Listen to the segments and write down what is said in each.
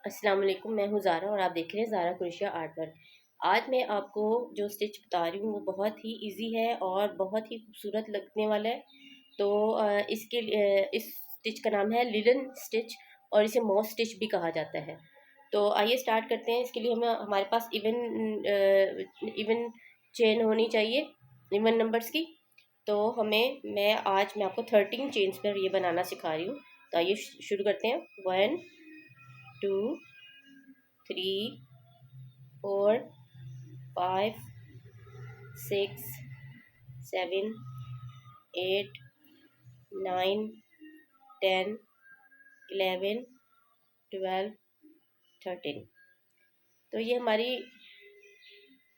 अस्सलाम वालेकुम, मैं हूँ ज़ारा और आप देख रहे हैं ज़ारा क्रोशिया आर्ट वर्क। आज मैं आपको जो स्टिच बता रही हूँ वो बहुत ही इजी है और बहुत ही खूबसूरत लगने वाला है। तो इस स्टिच का नाम है लिलन स्टिच और इसे मॉस स्टिच भी कहा जाता है। तो आइए स्टार्ट करते हैं। इसके लिए हमें हमारे पास इवन चेन होनी चाहिए, इवन नंबर्स की। तो मैं आपको 13 चेन्स पर ये बनाना सिखा रही हूँ। तो आइए शुरू करते हैं। 1 2 3 4 5 6 7 8 9 10 11 12 13। तो ये हमारी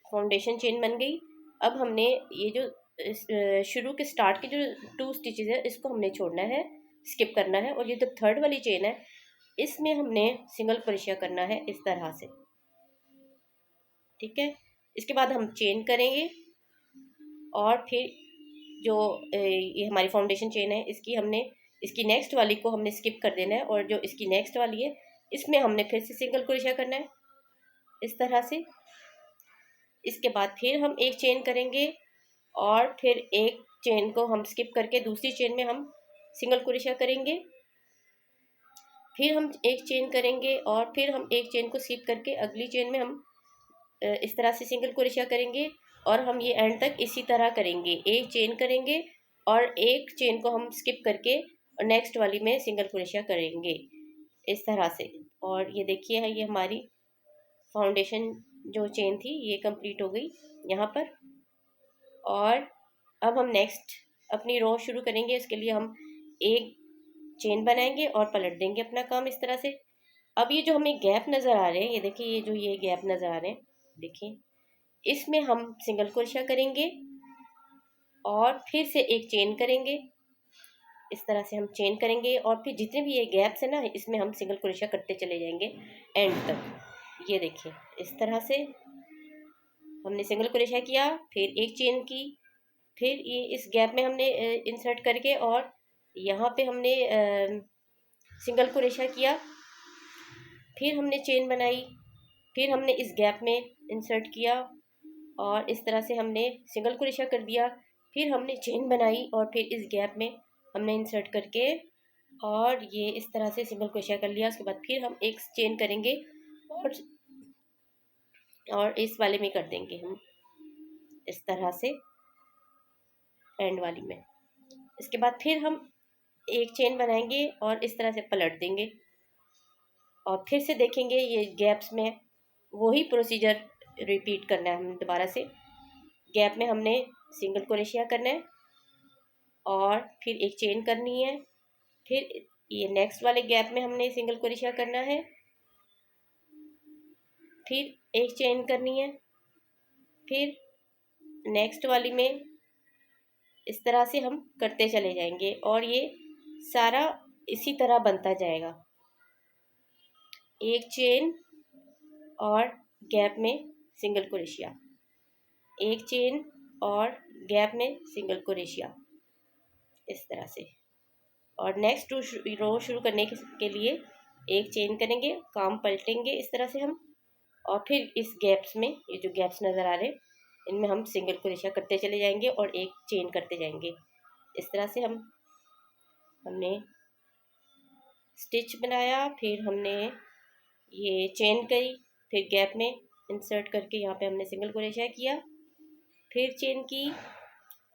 फाउंडेशन चेन बन गई। अब हमने ये जो शुरू के स्टार्ट के जो 2 स्टिचेस है इसको हमने छोड़ना है, स्किप करना है। और ये जो थर्ड वाली चेन है इसमें हमने सिंगल क्रोशिया करना है इस तरह से। ठीक है, इसके बाद हम चेन करेंगे और फिर जो ये हमारी फाउंडेशन चेन है इसकी नेक्स्ट वाली को हमने स्किप कर देना है। और जो इसकी नेक्स्ट वाली है इसमें हमने फिर से सिंगल क्रोशिया करना है इस तरह से। इसके बाद फिर हम एक चेन करेंगे और फिर एक चेन को हम स्किप करके दूसरी चेन में हम सिंगल क्रोशिया करेंगे। फिर हम एक चेन करेंगे और फिर हम एक चेन को स्किप करके अगली चेन में हम इस तरह से सिंगल क्रोशिया करेंगे। और हम ये एंड तक इसी तरह करेंगे, एक चेन करेंगे और एक चेन को हम स्किप करके और नेक्स्ट वाली में सिंगल क्रोशिया करेंगे इस तरह से। और ये देखिए है, ये हमारी फाउंडेशन जो चेन थी ये कंप्लीट हो गई यहाँ पर। और अब हम नेक्स्ट अपनी रो शुरू करेंगे। इसके लिए हम एक चेन बनाएंगे और पलट देंगे अपना काम इस तरह से। अब ये जो हमें गैप नज़र आ रहे हैं, ये देखिए, ये गैप नज़र आ रहे हैं, देखिए, इसमें हम सिंगल क्रोशिया करेंगे और फिर से एक चेन करेंगे। इस तरह से हम चेन करेंगे और फिर जितने भी ये गैप्स है ना इसमें हम सिंगल क्रोशिया करते चले जाएंगे एंड तक। ये देखिए, इस तरह से हमने सिंगल क्रोशिया किया, फिर एक चेन की, फिर ये इस गैप में हमने इंसर्ट करके और यहाँ पे हमने सिंगल क्रोशिया किया, फिर हमने चेन बनाई, फिर हमने इस गैप में इंसर्ट किया और इस तरह से हमने सिंगल क्रोशिया कर दिया। फिर हमने चेन बनाई और फिर इस गैप में हमने इंसर्ट करके और ये इस तरह से सिंगल क्रोशिया कर लिया। उसके बाद फिर हम एक चेन करेंगे और इस वाले में कर देंगे हम इस तरह से एंड वाली में। इसके बाद फिर हम एक चेन बनाएंगे और इस तरह से पलट देंगे और फिर से देखेंगे ये गैप्स में वही प्रोसीजर रिपीट करना है। हम दोबारा से गैप में हमने सिंगल क्रोशिया करना है और फिर एक चेन करनी है, फिर ये नेक्स्ट वाले गैप में हमने सिंगल क्रोशिया करना है, फिर एक चेन करनी है, फिर नेक्स्ट वाली में इस तरह से हम करते चले जाएंगे और ये सारा इसी तरह बनता जाएगा। एक चेन और गैप में सिंगल क्रोशिया, एक चेन और गैप में सिंगल क्रोशिया इस तरह से। और नेक्स्ट रो शुरू करने के लिए एक चेन करेंगे, काम पलटेंगे इस तरह से हम, और फिर इस गैप्स में ये जो गैप्स नज़र आ रहे हैं इनमें हम सिंगल क्रोशिया करते चले जाएंगे और एक चेन करते जाएंगे इस तरह से। हमने स्टिच बनाया, फिर हमने ये चेन करी, फिर गैप में इंसर्ट करके यहाँ पे हमने सिंगल क्रोशिया किया, फिर चेन की,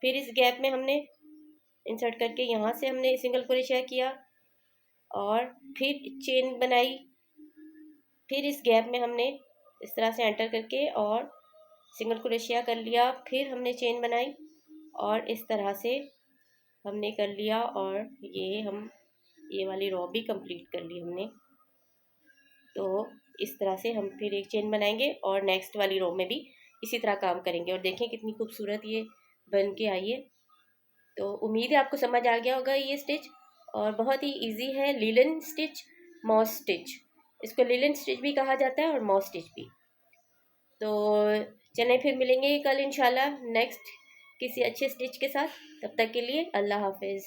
फिर इस गैप में हमने इंसर्ट करके यहाँ से हमने सिंगल क्रोशिया किया और फिर चेन बनाई, फिर इस गैप में हमने इस तरह से एंटर करके और सिंगल क्रोशिया कर लिया, फिर हमने चेन बनाई और इस तरह से हमने कर लिया। और ये वाली रो भी कंप्लीट कर ली हमने। तो इस तरह से हम फिर एक चेन बनाएंगे और नेक्स्ट वाली रो में भी इसी तरह काम करेंगे और देखें कितनी खूबसूरत ये बन के आई है। तो उम्मीद है आपको समझ आ गया होगा ये स्टिच, और बहुत ही इजी है। लिलन स्टिच, मॉस स्टिच, इसको लिलन स्टिच भी कहा जाता है और मॉस स्टिच भी। तो चलें, फिर मिलेंगे कल इंशाल्लाह नेक्स्ट किसी अच्छे स्टिच के साथ। तब तक के लिए अल्लाह हाफिज़।